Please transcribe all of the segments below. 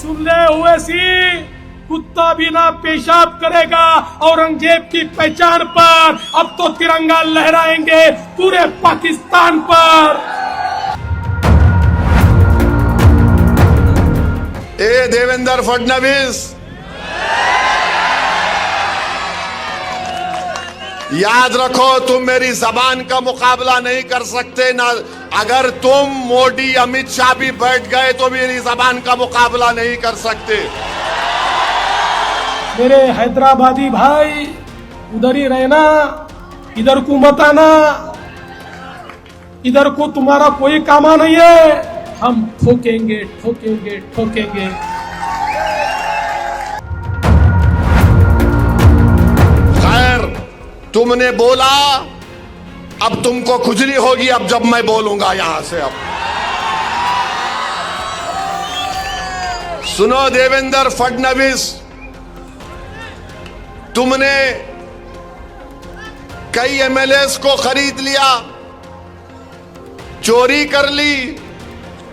सुन ले ओवैसी, कुत्ता भी ना पेशाब करेगा औरंगजेब की पहचान पर। अब तो तिरंगा लहराएंगे पूरे पाकिस्तान पर। ए देवेंद्र फडणवीस, याद रखो तुम मेरी जबान का मुकाबला नहीं कर सकते ना। अगर तुम मोदी अमित शाह भी बैठ गए तो मेरी जबान का मुकाबला नहीं कर सकते। मेरे हैदराबादी भाई, उधर ही रहना, इधर को मत आना। इधर को तुम्हारा कोई कामा नहीं है। हम ठोकेंगे ठोकेंगे ठोकेंगे। खैर, तुमने बोला, अब तुमको खुजली होगी अब जब मैं बोलूंगा यहां से। अब सुनो देवेंद्र फडणवीस, तुमने कई एमएलएस को खरीद लिया, चोरी कर ली,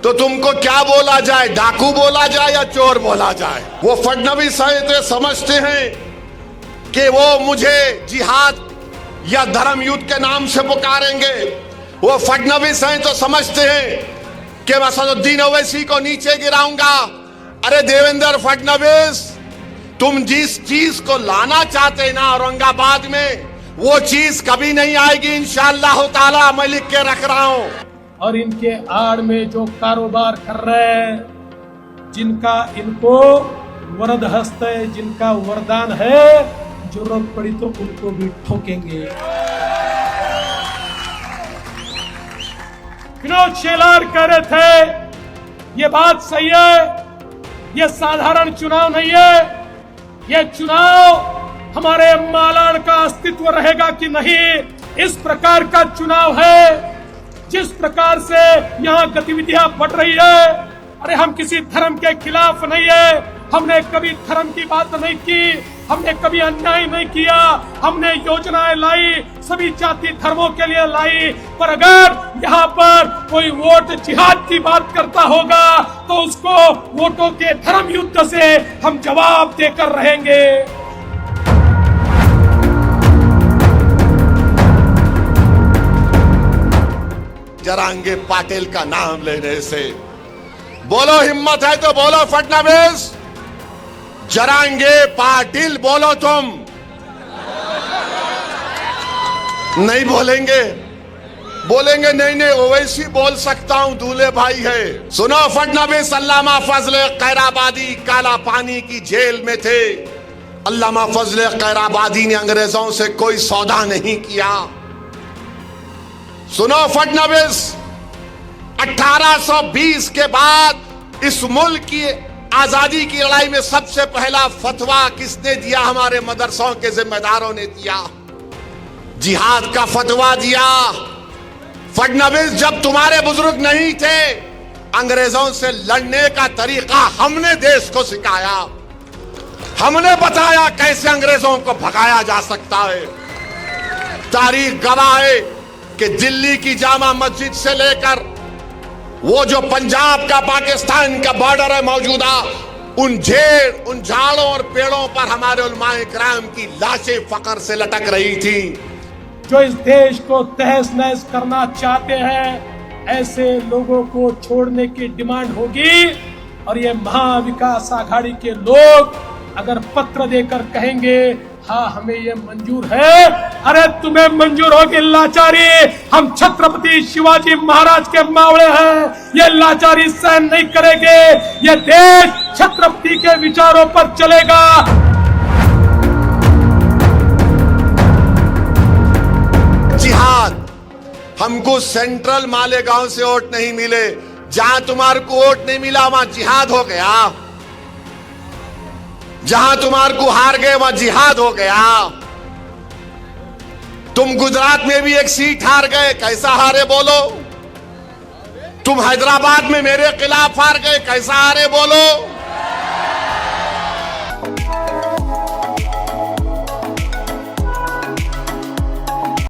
तो तुमको क्या बोला जाए? डाकू बोला जाए या चोर बोला जाए? वो फडणवीस है तो समझते हैं कि वो मुझे जिहाद या धर्म युद्ध के नाम से पुकारेंगे। वो फडणवीस हैं तो समझते हैं कि मैं असदुद्दीन ओवैसी को नीचे गिराऊंगा। अरे देवेंद्र फडणवीस, तुम जिस चीज को लाना चाहते ना औरंगाबाद में, वो चीज कभी नहीं आएगी इंशाअल्लाह ताला। मैं लिख के रख रहा हूं। और इनके आड़ में जो कारोबार कर रहे हैं, जिनका इनको वरद हस्त है, जिनका वरदान है, जरूरत पड़ी तो उनको भी ठोकेंगे। विनोद शेलार कह रहे थे, ये बात सही है, ये साधारण चुनाव नहीं है। ये चुनाव हमारे मालाड का अस्तित्व रहेगा कि नहीं, इस प्रकार का चुनाव है। जिस प्रकार से यहाँ गतिविधियां बढ़ रही है, अरे हम किसी धर्म के खिलाफ नहीं है। हमने कभी धर्म की बात नहीं की, हमने कभी अन्याय नहीं किया। हमने योजनाएं लाई, सभी जाति धर्मों के लिए लाई। पर अगर यहाँ पर कोई वोट जिहाद की बात करता होगा तो उसको वोटों के धर्म युद्ध से हम जवाब देकर रहेंगे। जरांगे पाटिल का नाम लेने से बोलो, हिम्मत है तो बोलो फडणवीस। जरांगे पाटिल बोलो तुम। नहीं बोलेंगे? बोलेंगे नहीं नहीं, ओवैसी बोल सकता हूं, दूल्हे भाई है। सुनो फडणवीस, अल्लामा फजल खैराबादी काला पानी की जेल में थे। अल्लामा फजल खैराबादी ने अंग्रेजों से कोई सौदा नहीं किया। सुनो फडणवीस, 1820 के बाद इस मुल्क की आजादी की लड़ाई में सबसे पहला फतवा किसने दिया? हमारे मदरसों के जिम्मेदारों ने दिया, जिहाद का फतवा दिया। फडणवीस, जब तुम्हारे बुजुर्ग नहीं थे, अंग्रेजों से लड़ने का तरीका हमने देश को सिखाया। हमने बताया कैसे अंग्रेजों को भगाया जा सकता है। तारीख गवाह है कि दिल्ली की जामा मस्जिद से लेकर वो जो पंजाब का पाकिस्तान का बॉर्डर है मौजूदा, उन झाड़ों और पेड़ों पर हमारे उलमाए किराम की लाशें फख्र से लटक रही थी। जो इस देश को तहस नहस करना चाहते हैं, ऐसे लोगों को छोड़ने की डिमांड होगी। और ये महाविकास आघाड़ी के लोग अगर पत्र देकर कहेंगे हाँ हमें ये मंजूर है, अरे तुम्हें मंजूर होगी लाचारी। हम छत्रपति शिवाजी महाराज के मावड़े हैं, ये लाचारी सहन नहीं करेंगे। ये देश छत्रपति के विचारों पर चलेगा। जिहाद, हमको सेंट्रल मालेगांव से वोट नहीं मिले, जहां तुम्हारे को वोट नहीं मिला वहां जिहाद हो गया। जहां तुम्हारे को हार गए वहां जिहाद हो गया। तुम गुजरात में भी एक सीट हार गए, कैसा हारे बोलो? तुम हैदराबाद में मेरे खिलाफ हार गए, कैसा हारे बोलो?